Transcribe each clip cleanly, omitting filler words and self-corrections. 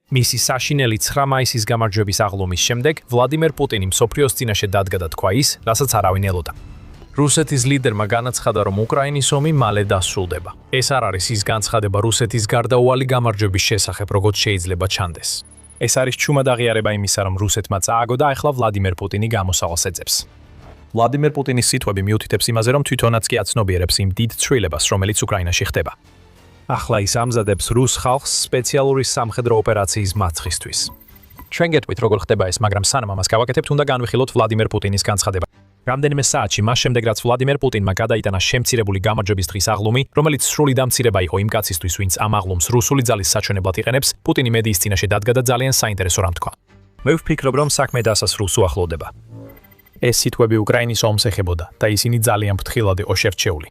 მისი საშინელი 9 მაისის გამარჯვების აღლუმის შემდეგ ვლადიმერ პუტინი მსოფლიოს წინაშე დადგა და თქვა ის, რასაც არავინ ელოდა. რუსეთის ლიდერმა განაცხადა, რომ უკრაინის ომი მალე დასრულდება. ეს არ არის ის განცხადება რუსეთის გარდაუვალი გამარჯვების შესახებ, როგორც შეიძლება ჩანდეს. ეს არის ჩუმად აღიარება იმისა, რომ რუსეთმა წააგო და ახლა ვლადიმერ პუტინი გამოსავალს ეძებს. ვლადიმერ პუტინის სიტყვები მიუთითებს იმაზე, რომ თვითონაც კი აცნობიერებს იმ დიდ ცვლილებას, რომელიც უკრაინაში ხდება. ახლა ის ამზადებს რუს ხალხს სპეციალური სამხედრო ოპერაციის მაცხისთვის. ჩვენ გეტყვით, როგორ ხდება ეს, მაგრამ სანამ ამას გავაკეთებთ, უნდა განვიხილოთ ვლადიმერ პუტინის განცხადება. რამდენიმე საათში მას შემდეგ, რაც ვლადიმერ პუტინმა გადაიტანა შემცირებული გამარჯვების დღის აღლუმი, რომელიც სრული დამცირება იყო იმ კაცისთვის, ვინც ამ აღლუმს რუსული ძალის საჩვენებლად იყენებს, პუტინი მედიის წინაშე დადგა და ძალიან საინტერესო რამ თქვა. მე ვფიქრობ, რომ საქმე დასასრულს უახლოვდება. ეს სიტყვები უკრაინის ომს ეხებოდა და ისინი ძალიან ფრთხილად იყო შერჩეული.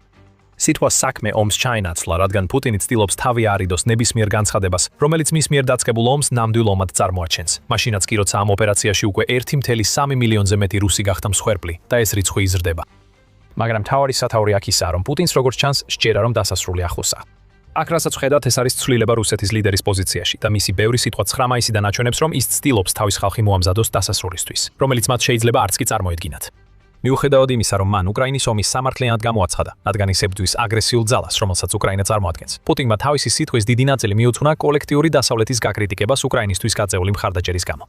სიტყვა საქმე ომს ჩაენაცვლა, რადგან პუტინი ცდილობს თავი არიდოს ნებისმიერ განცხადებას, რომელიც მის მიერ დაწყებულ ომს ნამდვილ ომად წარმოაჩენს. მაშინაც კი როცა ამ ოპერაციაში უკვე 1.3 მილიონზე მეტი რუსი გახდა მსხვერპლი და ეს რიცხვი იზრდება. მაგრამ მთავარი სათაური აქ ისაა, რომ პუტინს როგორც ჩანს, სჯერა რომ დასასრული ახლოსაა. აქ რასაც ვხედავთ, ეს არის ცვლილება რუსეთის ლიდერის პოზიციაში და მისი ბევრი სიტყვა 9 მაისიდან აჩვენებს, რომ ის ცდილობს თავის ხალხი მოამზადოს დასასრულისთვის, რომელიც მათ შეიძლება არც კი წარმოედგინათ. მიუხედავად იმისა, რომ მან უკრაინის ომის სამართლიანად გამოაცხადა, რადგან ის ებრძვის აგრესიულ ძალას, რომელსაც უკრაინა წარმოადგენს, პუტინმა თავისი სიტყვის დიდი ნაწილი მიუძღვნა კოლექტიური დასავლეთის გაკრიტიკებას უკრაინისთვის გაწეული მხარდაჭერის გამო.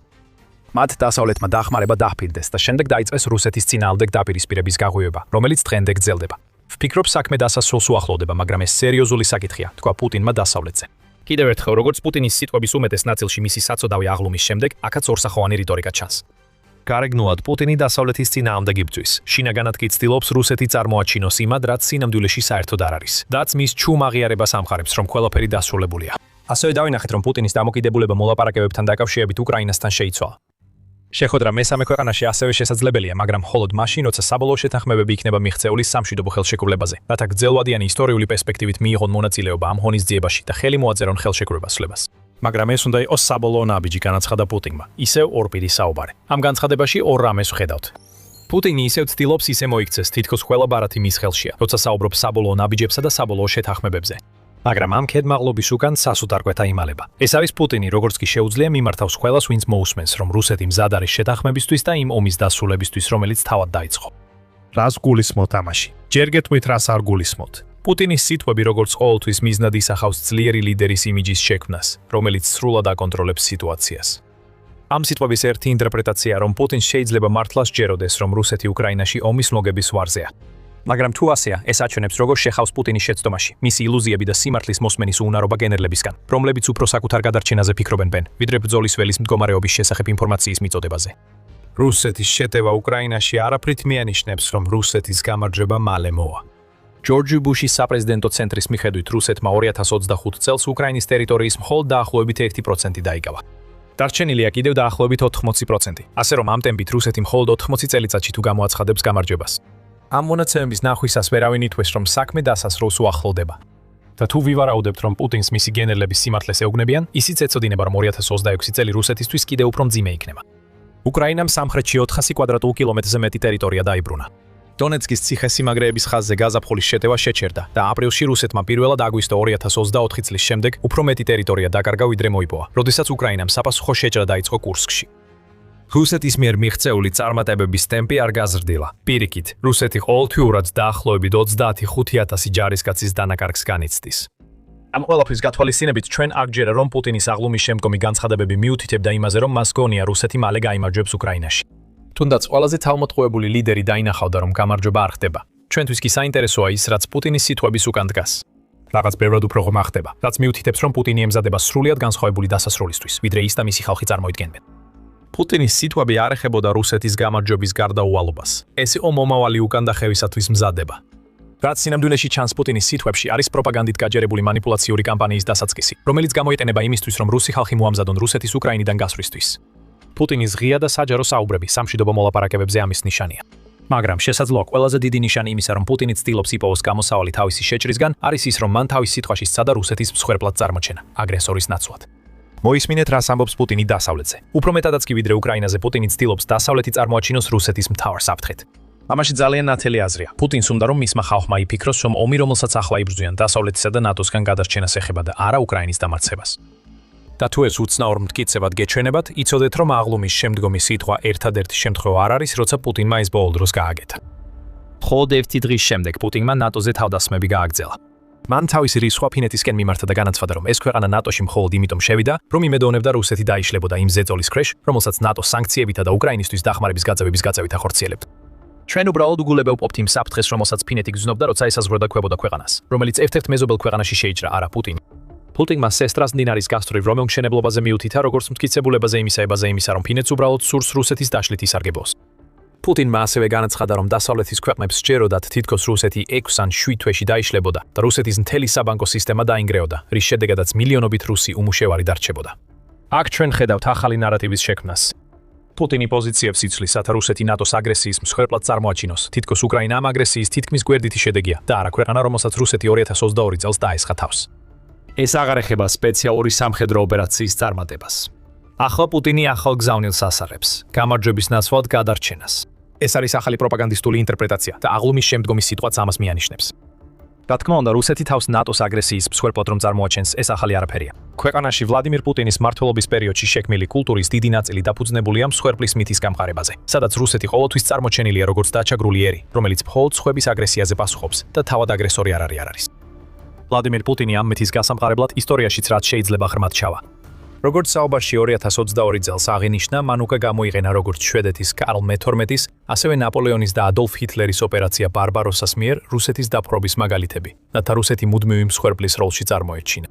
მათ დასავლეთმა დახმარება დაჰფირდეს და შემდეგ დაიწყეს რუსეთის წინააღმდეგ დაპირისპირების გაღვივება, რომელიც დღემდე გრძელდება. ვფიქრობ, საქმე დასასრულს უახლოვდება, მაგრამ ეს სერიოზული საკითხია, თქვა პუტინმა დასავლეთზე. კიდევ ერთხელ, როგორც პუტინის სიტყვების უმეტეს ნაწილში მისი საწოდავი აღლუმის შემდეგ, აქაც ორსახოვანი რიტორიკა ჩანს. გარეგნულად პუტინი დასავლეთის წინააღმდეგ იბრძვის. შინაგანად კი ცდილობს რუსეთი წარმოაჩინოს იმად, რაც სინამდვილეში საერთოდ არ არის. რაც მის ჩუმ აღიარებას ამხარებს, რომ ყველაფერი დასრულებულია. ასევე დავინახეთ, რომ პუტინის დამოკიდებულება მოლაპარაკებებთან დაკავშირებით უკრაინასთან შეიცვალა. შეხვედრა მესამე ქვეყანაში ასევე შესაძლებელია, მაგრამ მხოლოდ მაშინ, როცა საბოლოო შეთანხმებები იქნება მიღწეული სამშვიდობო ხელშეკრულებაზე, რათა გრძელვადიანი ისტორიული პერსპექტივით მიიღონ მონაწილეობა ამ ღონისძიებაში და ხელი მოაწერონ ხელშეკრულებას. მაგრამ ეს უნდა იყოს საბოლოო ნაბიჯი, განაცხადა პუტინმა. ისევ ორპირი საუბარი. ამ განცხადებაში ორ რამეს ვხედავთ. პუტინი ისევ ცდილობს ისე მოიქცეს, თითქოს ყველა ბარათი მის ხელშია, როცა საუბრობს საბოლოო ნაბიჯებსა და საბოლოო შეთანხმებებზე. მაგრამ ამ ქედმაღლობის უკან სასუთარკვეთა იმალება. ეს არის პუტინი, როგორც კი შეუძლია მიმართავს ყველას, ვინც მოусმენს, რომ რუსეთი მზად არის შეთანხმებისთვის და იმ ომის დასრულებისთვის, რომელიც თავად დაიწყო. რას გულისხმობთ ამაში? ჯერ გეტყვით, რას არ გულისხმობთ. პუტინის სიტყვები როგორც ყოველთვის მიზნად ისახავს ძლიერი ლიდერის იმიჯის შექმნას, რომელიც სრულად აკონტროლებს სიტუაციას. ამ სიტყვების ერთი ინტერპრეტაცია, რომ პუტინს შეიძლება მართლა სჯეროდეს, რომ რუსეთი უკრაინაში ომის მოგების ვარზეა. მაგრამ თუ ასეა, ეს აჩვენებს, როგორ შეხავს პუტინის შეცდომაში, მისი ილუზიები და სიმართლის მოსმენის უუნარობა გენერლებისგან, რომლებიც უფრო საკუთარ გადარჩენაზე ფიქრობენ, ვიდრე ბრძოლის ველის მდგომარეობის შესახებ ინფორმაციის მიწოდებაზე. რუსეთის შეტევა უკრაინაში არაფრით მიანიშნებს, რომ რუსეთის გამარჯვება მალე მოვა. ჯორჯ ბუშის საპრეზიდენტო ცენტრის მიხედვით რუსეთმა 2025 წელს უკრაინის ტერიტორიის მხოლოდ დაახლოებით 1% დაიკავა. დარჩენილია კიდევ დაახლოებით 80%. ასე რომ ამ ტემპით რუსეთი მხოლოდ 80 წელიწადში თუ გამოაცხადებს გამარჯვებას. ამ მონაცემების ნახვისას ვერავინ ითქვეს, რომ საქმე დასასრულს უახლოვდება. და თუ ვივარაუდებთ, რომ პუტინს მისი გენერლების სიმართლეს ეუბნებიან, ისიც ეწოდინება, რომ 2026 წელი რუსეთისთვის კიდევ უფრო მძიმე იქნება. უკრაინამ სამხრეთში 400 კვადრატულ კილომეტრზე მეტი ტერიტორია დაიბრუნა. დონეცკის ციხესიმაგრეების ხაზზე გაზაფხულის შეტევა შეჩერდა და აპრილში რუსეთმა პირველად აგვისტო 2024 წლის შემდეგ უფრო მეტი ტერიტორია დაკარგა, ვიდრე მოიპოვა, როდესაც უკრაინამ საპასუხო შეჭრა დაიწყო კურსკში. რუსეთის მიერ მიღწეული წარმატებების ტემპი არ გაზრდილა. პირიქით, რუსეთი ყოველთვიურად დაახლოებით 25,000 ჯარისკაცის დანაკარგს განიცდის. ამ ყველაფრის გათვალისწინებით ჩვენ არ გჯერა, რომ პუტინის აღლუმის შემდგომი განცხადებები მიუთითებდა იმაზე, რომ მას გონია რუსეთი მალე გაიმარჯვებს უკრაინაში. თუნდაც ყველაზე თავმოყრილი ლიდერი დაინახავდა, რომ გამარჯვება არ ხდება. ჩვენთვის კი საინტერესოა ის, რაც პუტინის სიტყვების უკან დგას. რაღაც ბევრად უფრო ღრმა ხდება, რაც მიუთითებს, რომ პუტინი ემზადება სრულიად განსხვავებული დასასრულისთვის, ვიდრე ის და მისი ხალხი წარმოიდგენენ. პუტინის სიტყვები არ ეხებოდა რუსეთის გამარჯვების გარდაუვალობას. ეს იყო მომავალი უკანდახევისათვის მზადება. რაც სინამდვილეში ჩანს პუტინის სიტყვებში, არის პროპაგანდით გაჯერებული მანიპულაციური კამპანიის დასაწყისი, რომელიც გამოიყენება იმისთვის, რომ რუსი ხალხი მოამზადონ რუსეთის უკრაინიდან გასვლისთვის. პუტინის ღია და საჯარო საუბრები სამშვიდობო მოლაპარაკებებზე ამის ნიშანია. მაგრამ შესაძლოა ყველაზე დიდი ნიშანი იმისა, რომ პუტინი ცდილობს იპოვოს გამოსავალი თავისი შეჭრისგან, არის ის, რომ მან თავის სიტყვაში სცადა რუსეთის მსხვერპლად წარმოჩენა, აგრესორის ნაცვლად. მოისმინეთ, რას ამბობს პუტინი დასავლეთზე. უფრო მეტადაც კი ვიდრე უკრაინაზე, პუტინი ცდილობს დასავლეთი წარმოაჩინოს რუსეთის მთავარ საფრთხედ. ამაში ძალიან ნათელი აზრია. პუტინს უნდა რომ მისმა ხალხმა იფიქროს, რომ ომი, რომელსაც ახლა იბრძვიან დასავლეთისა და ნატოსგან გადარჩენას ეხება და არა უკრაინის დამარცხებას. და თუ ეს უცნაურ მტკიცებად გეჩვენებათ, იცოდეთ, რომ აღლუმის შემდგომი სიტყვა ერთადერთი შემთხვევა არ არის, როცა პუტინმა ეს ბოლო დროს გააკეთა. მხოლოდ ერთი დღის შემდეგ პუტინმა ნატოზე თავდასხმები გააგრძელა. მან თავისი რისხვა ფინეთისკენ მიმართა და განაცხადა, რომ ეს ქვეყანა ნატოში მხოლოდ იმიტომ შევიდა, რომ იმედოვნებდა რუსეთი დაიშლებოდა იმ ზეწოლის ქვეშ, რომელსაც ნატოს სანქციებითა და უკრაინისთვის დახმარების გაწევების გაწევით ახორციელებდა. ჩვენ უბრალოდ უგულებელ ვყოფთ იმ საფრთხეს, რომელსაც ფინეთი გრძნობდა, როცა ესაზღვროდა კვებოდა ქვეყანას, რომელიც ერთ-ერთ მეზობელ ქვეყანაში შეიჭრა, არა პუტინი. პუტინმა სესტრას მდინარის გასწვრივ რომელმშენებლობაზე მიუთითა, როგორც მტკიცებულებაზე იმისა, რომ ფინეთს უბრალოდ სურს რუსეთის დაშლით ისარგებლოს. პუტინმა ასევე განაცხადა, რომ დასავლეთის ქვეყნებს სჯეროდათ თითქოს რუსეთი 6 ან 7 თვეში დაიშლებოდა და რუსეთის მთელი საბანკო სისტემა დაინგრეოდა, რის შედეგადაც მილიონობით რუსი უმუშევარი დარჩებოდა. აქ ჩვენ ხედავთ ახალი ნარატივის შექმნას. პუტინი პოზიციებს იცვლის, რათა რუსეთი ნატოს აგრესიის მსხვერპლად წარმოაჩინოს, თითქოს უკრაინა ამ აგრესიის თითქმის გვერდითი შედეგია და არა ქვეყანა, რომელსაც რუსეთი 2022 წელს დაესხა თავს. ეს აღარ ეხება სპეციალური სამხედრო ოპერაციის წარმატებას. ახლა პუტინი ახალ გზავნილს ასარებს, გამარჯვების ნაცვლად გადარჩენას. ეს არის ახალი პროპაგანდისტული ინტერპრეტაცია და აღლუმის შემდგომი სიტყვაც ამას მიანიშნებს. რა თქმა უნდა, რუსეთი თავს ნატოს აგრესიის მსხვერპლად რომ წარმოაჩენს, ეს ახალი არაფერია. ქვეყანაში ვლადიმირ პუტინის მმართველობის პერიოდში შექმნილი კულტურის დიდი ნაწილი დაფუძნებულია მსხვერპლის მითის გამყარებაზე, სადაც რუსეთი ყოველთვის წარმოჩენილია როგორც დაჩაგრული ერი, რომელიც მხოლოდ სხვების აგრესიაზე პასუხობს და თავად აგრესორი არ არის. ვლადიმირ პუტინი ამ მითის გასამყარებლად ისტორიაშიც რაც შეიძლება ღრმად ჩავა. როგორც საუბარში 2022 წელს აღინიშნა, მან უკვე გამოიყენა როგორც შვედეთის კარლ მე-12-ის, ასევე ნაპოლეონის და ადოლფ ჰიტლერის ოპერაცია ბარბაროსას მიერ რუსეთის დაპყრობის მაგალითები, რათა რუსეთი მუდმივი მსხვერპლის როლში წარმოეჩინა.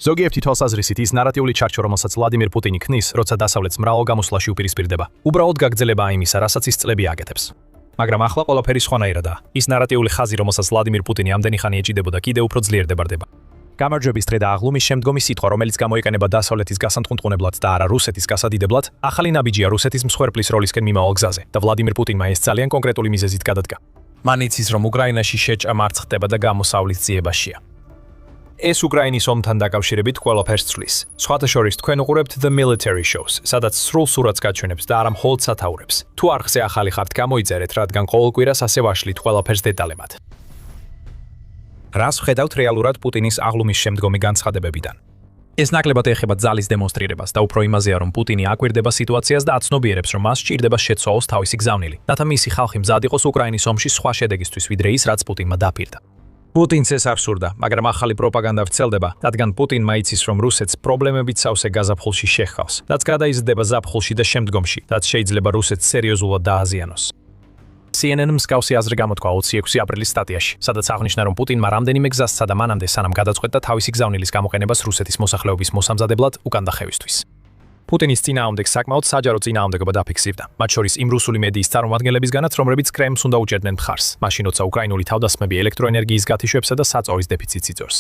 ზოგიერთი თვალსაზრისით ის ნარატიული ჩარჩო, რომელსაც ვლადიმირ პუტინი ქმნის, როცა დასავლეთს მრავალ გამოსვლაში უპირისპირდება, უბრალოდ გაგრძელებაა იმისა, რასაც ის წლები აკეთებს. მაგრამ ახლა ყველაფერი სხვანაირადაა. ის ნარატიული ხაზი, რომელსაც ვლადიმირ პუტინი ამდენი ხანი ეჭიდებოდა, კიდევ უფრო ძლიერდებარდება. გამარჯვების დღე და აღლუმის შემდგომი სიტყვა, რომელიც გამოიყენება დასავლეთის გასანტყუნტყუნებლად და არა რუსეთის გასადიდებლად, ახალი ნაბიჯია რუსეთის მსხვერპლის როლისკენ მიმავალ გზაზე და ვლადიმირ პუტინმა ეს ძალიან კონკრეტული მიზეზით გადადგა. მან იცის, რომ უკრაინაში შეჭა მარცხ ხდება და გამოსავლის ძიებაშია. ეს უკრაინის ომთან დაკავშირებით ყველაფერს ცვლის. სხვათა შორის თქვენ უყურებთ The Military Shows, სადაც სრულ სურათს გაჩვენებს და არა მხოლოდ სათაურებს. თუ არხზე ახალი ხართ, გამოიწერეთ, რადგან ყოველ კვირას ასე ვაშლით ყველაფერს დეტალებად. რას ვხედავთ რეალურად პუტინის აღლუმის შემდგომი განცხადებებიდან? ეს ნაკლებად ეხება ძალის დემონსტრირებას და უფრო იმაზეა, რომ პუტინი აკვირდება სიტუაციას და აცნობიერებს, რომ მას სჭირდება შეცვალოს თავისი გზავნილი, რათა მისი ხალხი მზად იყოს უკრაინის ომში სხვა შედეგისთვის, ვიდრე ის, რაც პუტინმა დაპირდა. პუტინს ეს არ სურდა, მაგრამ ახალი პროპაგანდა ვრცელდება, რადგან პუტინმა იცის, რომ რუსეთს პრობლემებით სავსე გაზაფხულში შეჰყავს, რაც გადაიზრდება ზაფხულში და შემდგომში, რაც შეიძლება რუსეთს სერიოზულად დააზიანოს. CNN მსგავსი აზრი გამოთქვა 26 აპრილის სტატიაში, სადაც აღნიშნა, რომ პუტინმა რამდენიმე გზას სცადა მანამდე, სანამ გადაწყვეტდა თავისი გზავნილის გამოყენებას რუსეთის მოსახლეობის მოსამზადებლად უკან დახევისთვის. პუტინის წინააღმდეგ საკმაოდ საჯარო წინააღმდეგობა დაფიქსირდა, მათ შორის იმ რუსული მედიის წარმომადგენლებისგანაც, რომლებიც კრემლს უნდა უჭერდნენ მხარს, მაშინ როცა უკრაინული თავდასხმები ელექტროენერგიის გათიშვებსა და საწვავის დეფიციტს იწვევს.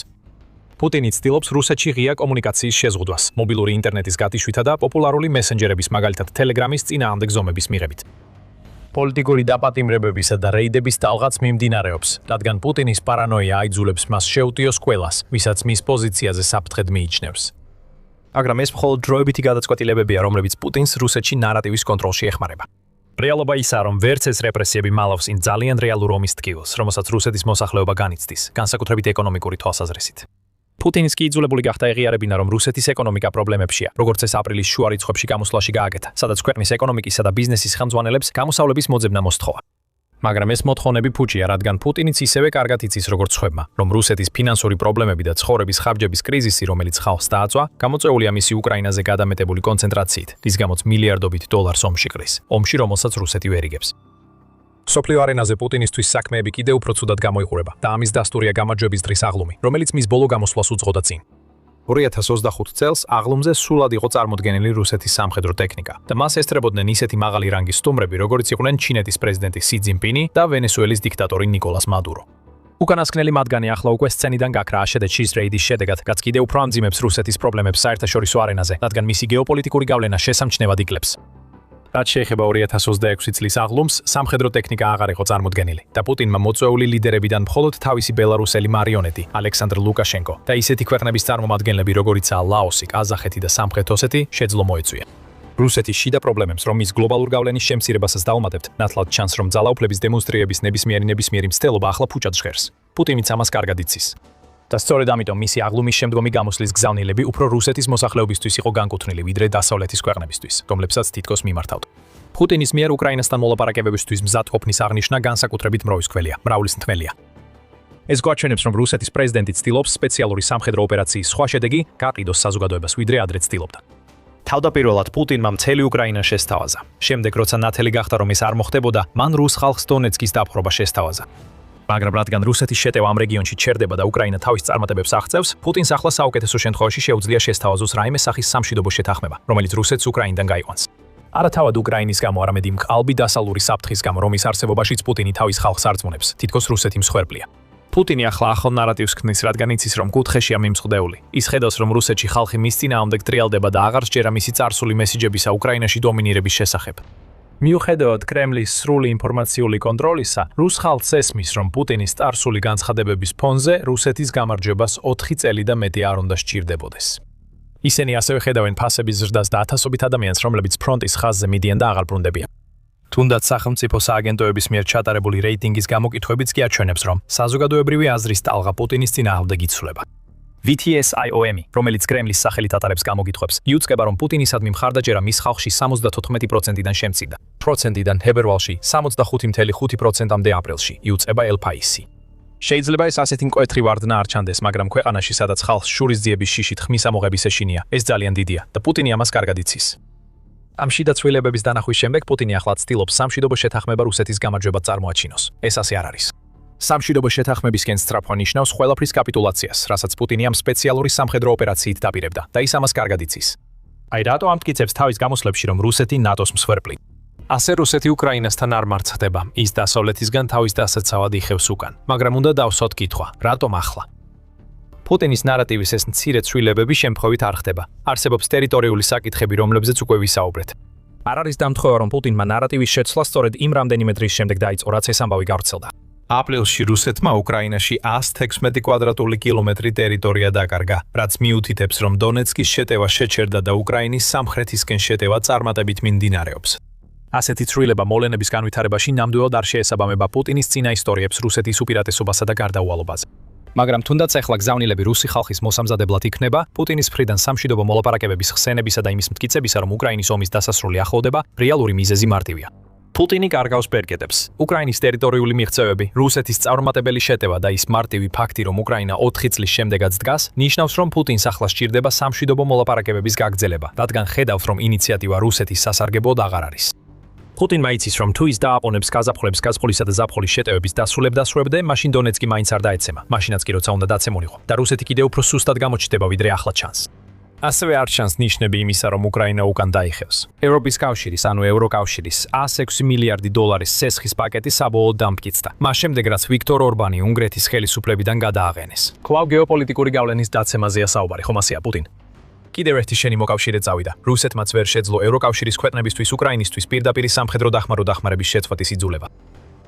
პუტინი ცდილობს რუსეთში ღია კომუნიკაციის შეზღუდვას, მობილური ინტერნეტის გათიშვითა და პოპულარული მესენჯერების, მაგალითად Telegram-ის წინააღმდეგ ზომების მიღებით. პოლიტიკური დაპატიმრებებისა და რეიდების ტალღაც მიმდინარეობს, რადგან პუტინის პარანოია აიძულებს მას შეუტიოს ყველას, ვისაც მის პოზიციაზე საფრთხედ მიიჩნევს. მაგრამ ეს მხოლოდ დროებითი გადაწყვეტილებებია, რომლებიც პუტინს რუსეთში ნარატივის კონტროლში ეხმარება. რეალობა ისაა, რომ ვერც ეს რეპრესიები მალავს იმ ძალიან რეალურ ომის ტკივილს, რომელსაც რუსეთის მოსახლეობა განიცდის, განსაკუთრებით ეკონომიკური თვალსაზრისით. პუტინის კი იძულებული გახდა ეღიარებინა, რომ რუსეთის ეკონომიკა პრობლემებშია, როგორც ეს აპრილის შუა რიცხვებში გამოსვლაში გააკეთა, სადაც ქვეყნის ეკონომიკისა და ბიზნესის ხელმძღვანელებს გამოსავლების მოძებნა მოსთხოვა. მაგრამ ეს მოთხოვნები ფუჭია, რადგან პუტინიც ისევე კარგად იცის, როგორც სხვებმა, რომ რუსეთის ფინანსური პრობლემები და ცხოვრების ხარჯების კრიზისი, რომელიც ხალხს დააწვა, გამოწვეულია მისი უკრაინაზე გადამეტებული კონცენტრაციით, რის გამოც მილიარდობით დოლარს ომში ყრის, ომში, რომელსაც რუსეთი ვერ იგებს. სოფლიო არენაზე პუტინისთვის საქმეები კიდევ უფრო ცუდად გამოიყურება და ამის დასტურია გამარჯვების დღის აღლუმი, რომელიც მის ბოლო გამოსვლას უძღოდა წინ. 2025 წელს აღლუმზე სულად იყო წარმოდგენილი რუსეთის სამხედრო ტექნიკა და მას ესწრებოდნენ ისეთი მაღალი რანგის სტუმრები, როგორიც იყვნენ ჩინეთის პრეზიდენტი სი ძინპინი და ვენესუელის დიქტატორი ნიკოლას მადურო. უკანასკნელი მათგანი ახლა უკვე სცენიდან გაქრა აშედეთში რეიდის შედეგად, რაც კიდევ უფრო ამძიმებს რუსეთის პრობლემებს საერთაშორისო არენაზე, რადგან მისი გეოპოლიტიკური გავლენა შესამჩნევად იკლებს. რაც შეეხება 2026 წლის აღლუმს, სამხედრო ტექნიკა აღარ იყო წარმოდგენილი და პუტინმა მოწვეული ლიდერებიდან მხოლოდ თავისი ბელარუსელი მარიონეტი, ალექსანდრ ლუკაშენკო და ისეთი ქვეყნების წარმომადგენლები, როგორიცაა ლაოსი, ყაზახეთი და სამხრეთ ოსეთი, შეძლო მოეწვია. რუსეთის შიდა პრობლემებს, რომ ის გლობალურ გავლენის შემცირებასაც დაუმატებთ, ნათლად ჩანს, რომ ძალაუფლების დემონსტრირების ნებისმიერი მცდელობა ახლა ფუჭად ჟღერს. პუტინიც ამას კარგად იცის. და სწორედ ამიტომ მისი აღლუმის შემდგომი გამოსვლის გზავნილები უფრო რუსეთის მოსახლეობისთვის იყო განკუთვნილი, ვიდრე დასავლეთის ქვეყნებისთვის, რომლებსაც თითქოს მიმართავდა. პუტინის მიერ უკრაინასთან მოლაპარაკებებისთვის მზადყოფნის აღნიშვნა განსაკუთრებით მროვისქველია, მრავლისმთმელია. ეს გვაჩვენებს, რომ რუსეთის პრეზიდენტი ცდილობს სპეციალური სამხედრო ოპერაციის სხვა შედეგი გაყიდოს საზოგადოებას, ვიდრე ადრე ცდილობდა. თავდაპირველად პუტინმა მთელი უკრაინა შესთავაზა. შემდეგ, როცა ნათელი გახდა, რომ ეს არ მოხდებოდა, მან რუს ხალხს დონეცკის დაპყრობა შესთავაზა. მაგრამ რადგან რუსეთის შეტევა ამ რეგიონში ჩერდება და უკრაინა თავის წარმატებებს აღწევს, პუტინს ახლა საუკეთესო შემთხვევაში შეუძლია შესთავაზოს რაიმე სახის სამშვიდობო შეთანხმება, რომელიც რუსეთს უკრაინიდან გაიყვანს. არა თავად უკრაინის გამო, არამედ იმ ყალბი დასალური საფრთხის გამო, რომის არსებობაშიც პუტინი თავის ხალხს არწმუნებს, თითქოს რუსეთი მსხვერპლია. პუტინი ახლა ახალ ნარატივს ქმნის, რადგან იცის, რომ კუთხეშია მიმზღდეული. ის ხედავს, რომ რუსეთში ხალხი მის წინააღმდეგ ტრიალდება და აღარ სჯერა მისი წარსული მესიჯებისა უკრაინაში დომინირების შესახებ. მიუხედავად კრემლის სრული ინფორმაციული კონტროლისა, რუს ხალხს ესმის, რომ პუტინის წარსული განცხადებების ფონზე რუსეთის გამარჯვებას 4 წელი და მეტი არ უნდა სჭირდებოდეს. ისინი ასევე ხედავენ ფასების ზრდას და ათასობით ადამიანს, რომლებიც ფრონტის ხაზზე მიდიან და აღარ ბრუნდებიან. თუნდაც სახელმწიფო სააგენტოების მიერ ჩატარებული რეიტინგის გამოკითხვებიც კი აჩვენებს, რომ საზოგადოებრივი აზრის ტალღა პუტინის წინააღმდეგ იცვლება. VTS-IOM, რომელიც კრემლის სახელით ატარებს გამოკითხვებს, იუწყება, რომ პუტინისადმი მხარდაჭერა მის ხალხში 74%-დან შემცირდა. პროცენტიდან თებერვალში 65.5%-მდე აპრილში, იუწყება El-Paisi. შეიძლება ეს ასეთი მკვეთრი ვარდნა არ ჩანდეს, მაგრამ ქვეყანაში, სადაც ხალხს შურისძიების შიშით ხმის ამოღების ეშინია, ეს ძალიან დიდია და პუტინი ამას კარგად იცის. ამ შიდა ცვლილებების დანახვის შემდეგ პუტინი ახლა ცდილობს სამშვიდობო შეთანხმება რუსეთის გამარჯვებად წარმოაჩინოს. ეს ასე არ არის. სამშვიდობო შეთანხმებისკენ სწრაფვა ნიშნავს ყველაფრის კაპიტულაციას, რასაც პუტინი ამ სპეციალური სამხედრო ოპერაციით დაპირებდა და ის ამას კარგად იცის. აი რატო ამტკიცებს თავის გამოსვლებში, რომ რუსეთი ნატოს მსხვერპლი. ასე რუსეთი უკრაინასთან არ მარცხდება, ის დასავლეთისგან თავის დასაცავად იხევს უკან. მაგრამ უნდა დავსვათ კითხვა, რატომ ახლა? პუტინის ნარატივის ეს მცირე ცვლილებები შემთხვევით არ ხდება. არსებობს ტერიტორიული საკითხები, რომლებზეც უკვე ვისაუბრეთ. არ არის დამთხოვა, რომ პუტინმა ნარატივის შეცვლა სწორედ იმ რამდენიმე დღის შემდეგ დაიწყო, რაც ეს ამბავი გავრცელდა. აპრილში რუსეთმა უკრაინაში 116 კვადრატული კილომეტრი ტერიტორია დაკარგა, რაც მიუთითებს, რომ დონეცკის შეტევა შეჩერდა და უკრაინის სამხრეთისკენ შეტევა წარმატებით მიმდინარეობს. ასეთი ცვლილება მოვლენების განვითარებაში ნამდვილად არ შეესაბამება პუტინის წინა ისტორიებს რუსეთის უპირატესობასა და გარდაუვალობაზე. მაგრამ თუნდაც ახლა გზავნილები რუსი ხალხის მოსამზადებლად იქნება, პუტინის მხრიდან სამშვიდობო მოლაპარაკებების ხსენებისა და იმის მტკიცებისა, რომ უკრაინის ომის დასასრული ახლოვდება, რეალური მიზეზი მარტივია. პუტინი კარგავს ბერკეტებს. უკრაინის ტერიტორიული მიღწევები, რუსეთის წარუმატებელი შეტევა და ის მარტივი ფაქტი, რომ უკრაინა 4 წლის შემდეგაც დგას, ნიშნავს, რომ პუტინს ახლა სჭირდება სამშვიდობო მოლაპარაკებების გაგრძელება, რადგან ხედავს, რომ ინიციატივა რუსეთის სასარგებლოდ აღარ არის. პუტინმა იცის, რომ თუ ის დააყენებს გაზაფხულების გაზაფხულისა და ზაფხულის შეტევების დასრულებდასრულებდე, მაშინ დონეცკი მაინც არ დაეცემა, მაშინაც კი როცა უნდა დაცემულიყო და რუსეთი კიდევ უფრო სუსტად გამოჩნდება, ვიდრე ახლა ჩანს. ასევე არ ჩანს ნიშნები იმისა, რომ უკრაინა უკან დაიხევს. ევროპის კავშირის, ანუ ევროკავშირის 106 მილიარდი დოლარის სესხის პაკეტი საბოლოოდ დამტკიცდა. მას შემდეგ, რაც ვიქტორ ორბანი უნგრეთის ხელისუფლებიდან გადააყენეს. კვლავ გეოპოლიტიკური გავლენის დაცემაზეა საუბარი, ხომ ასეა პუტინ? კიდევ ერთი შენი მოკავშირე წავიდა. რუსეთმაც ვერ შეძლო ევროკავშირის ქვეყნებისთვის უკრაინისთვის პირდაპირ სამხედრო დახმარების შეცვლათის იძულება.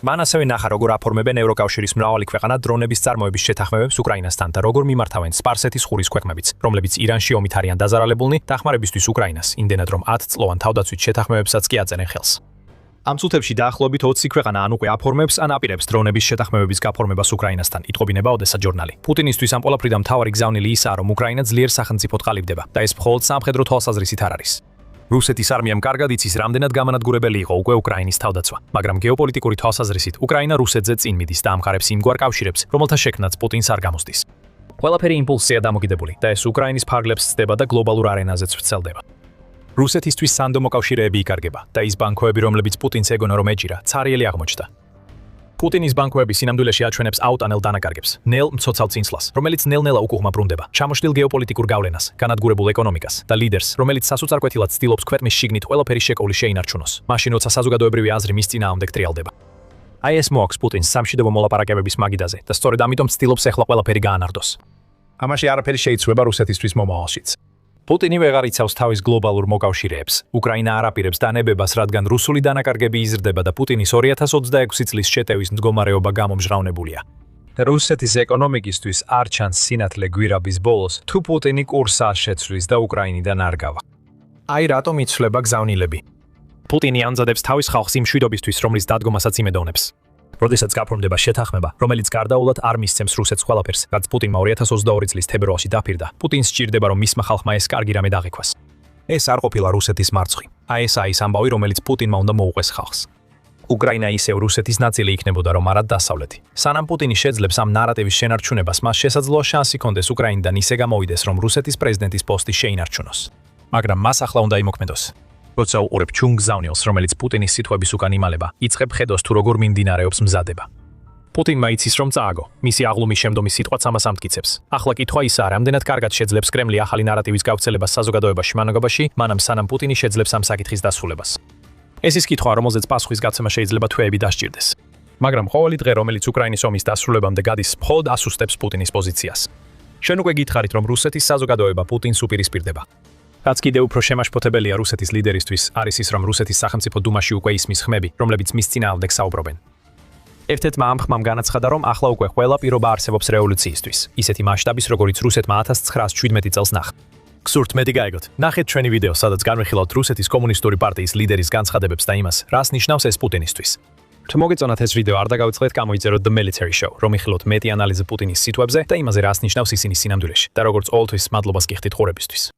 მან ასევე ნახა, როგორ აფორმებენ ევროკავშირის მრავალი ქვეყანა დრონების წარმოების შეთანხმებებს უკრაინასთან და როგორ მიმართავენ სპარსეთის ყურის ქვეყნებიც, რომლებიც ირანში ომით არიან დაზარალებულნი დახმარებისთვის უკრაინას, იმდენად რომ 10 წლოვან თავდაცვით შეთანხმებებსაც კი აწერენ ხელს. ამ წუთებში დაახლოებით 20 ქვეყანა ან უკვე აფორმებს ან აპირებს დრონების შეთანხმებების გაფორმებას უკრაინასთან, იტყობინება ოდესა ჟურნალი. პუტინისთვის ამ ყველაფრიდან მთავარი გზავნილი ისაა, რომ უკრაინა ძლიერ სახელმწიფოდ ყალიბდება და ეს მხოლოდ სამხედრო თვალსაზრისით არ არის. რუსეთის არმიამ კარგად იცის, რამდენად გამანადგურებელი იყო უკვე უკრაინის თავდაცვა, მაგრამ გეოპოლიტიკური თვალსაზრისით უკრაინა რუსეთზე წინ მიდის და ამხარებს იმგვარ კავშირებს, რომელთა შექმნაც პუტინს არ გამოსდის. ყველაფერი იმპულსია დამოკიდებული და ეს უკრაინის ფარგლებს ცდება და გლობალურ არენაზეც ვრცელდება. რუსეთისთვის სანდო მოკავშირეები იკარგება და ის ბანკოები, რომლებიც პუტინს ეგონა რომ ეჭირა, ცარიელი აღმოჩნდა. პუტინის ბანკოები სინამდვილეში აჩვენებს აუტანელ დანაკარგებს, ნელ მცოცავ წინსვლას, რომელიც ნელ-ნელა უკუღმა ბრუნდება, ჩამოშლილ გეოპოლიტიკურ გავლენას, განადგურებულ ეკონომიკას და ლიდერს, რომელიც სასუწარკვეთილად ცდილობს ქვეყნის შიგნით ყველაფერი შეკავლის შეინარჩუნოს, მაშინ როცა საზოგადოებრივი აზრი მის წინააღმდეგ ტრიალდება. აი ეს მოაქვს პუტინს სამშვიდობო მოლაპარაკებების მაგიდაზე და სწორედ ამიტომ ცდილობს ახლა ყველაფერი გაანარდოს. ამაში არაფერი შეიცვლება რუსეთისთვის მომავალშიც. პუტინი ვეღარ იცავს თავის გლობალურ მოკავშირეებს. უკრაინა არ აპირებს დანებებას, რადგან რუსული დანაკარგები იზრდება და პუტინის 2026 წლის შეტევის მდგომარეობა გამომჟღავნებულია. რუსეთის ეკონომიკისთვის არ ჩანს სინათლე გვირაბის ბოლოს, თუ პუტინი კურსს არ შეცვლის და უკრაინიდან არ გავა. აი რატომ იცვლება გზავნილები. პუტინი ამზადებს თავის ხალხს იმ მშვიდობისთვის, რომლის დადგომასაც იმედოვნებს. როდესაც გაფორმდება შეთანხმება, რომელიც გარდაულად არ მისცემს რუსეთს ყველაფერს, რაც პუტინმა 2022 წლის თებერვალში დაფირდა, პუტინს სჭირდება, რომ მისმა ხალხმა ეს კარგი რამე დაღიქვას. ეს არ ყოფილა რუსეთის მარცხი. აი ესაა ის ამბავი, რომელიც პუტინმა უნდა მოუყვეს ხალხს. უკრაინა ისევ რუსეთის ნაწილი იქნებოდა, რომ არა დასავლეთი. სანამ პუტინი შეძლებს ამ ნარატივის შენარჩუნებას, მას შესაძლოა შანსი ჰქონდეს უკრაინიდან ისე გამოვიდეს, რომ რუსეთის პრეზიდენტის პოსტი შეინარჩუნოს. მაგრამ მას ახლა უნდა იმოქმედოს. როცა უყურებ ჩუნგ ზავნილს, რომელიც პუტინის სიტყვების უკან იმალება, იწყებ ხედოს თუ როგორ მიმდინარეობს მზადება. პუტინმა იცის, რომ წააგო. მისი აღლუმის შემდომი სიტყვაც ამას ამტკიცებს. ახლა კითხვა ისაა, რამდენად კარგად შეძლებს კრემლი ახალი ნარატივის გავრცელებას საზოგადოებაში მანაგობაში, მანამ სანამ პუტინი შეძლებს ამ საკითხის დასრულებას. ეს ის კითხვა, რომელზეც პასუხის გაცემა შეიძლება თვეები დასჭირდეს. მაგრამ ყოველი დღე, რომელიც უკრაინის ომის დასრულებამდე გადის, მხოლოდ ასუსტებს პუტინის პოზიციას. შენ უკვე გითხარით, რომ რუსეთის საზოგადოება პუტინს უპირისპირდება. რაც კიდევ უფრო შემაშფოთებელია რუსეთის ლიდერისთვის, არის ის, რომ რუსეთის სახელმწიფო დუმაში უკვე ისმის ხმები, რომლებიც მის წინააღმდეგ საუბრობენ. ერთ-ერთმა ამ ხმამ განაცხადა, რომ ახლა უკვე ყველა პირობა არსებობს რევოლუციისთვის, ისეთი მასშტაბის, როგორიც რუსეთმა 1917 წელს ნახა. გსურთ მეტი გაიგოთ. ნახეთ ჩვენი ვიდეო, სადაც განვიხილავთ რუსეთის კომუნისტური პარტიის ლიდერის განცხადებებს და იმას, რას ნიშნავს ეს პუტინისთვის. თუ მოგეწონათ ეს ვიდეო, არ დაგავიწყდეთ გამოიწეროთ The Military Show, რომ იხილოთ მეტი ანალიზი პუტინის სიტყვებზე და იმაზე, რას ნიშნავს ისინი სინამდვილეში და როგორც ყოველთვის მადლობას გიხდით ყურებისთვის.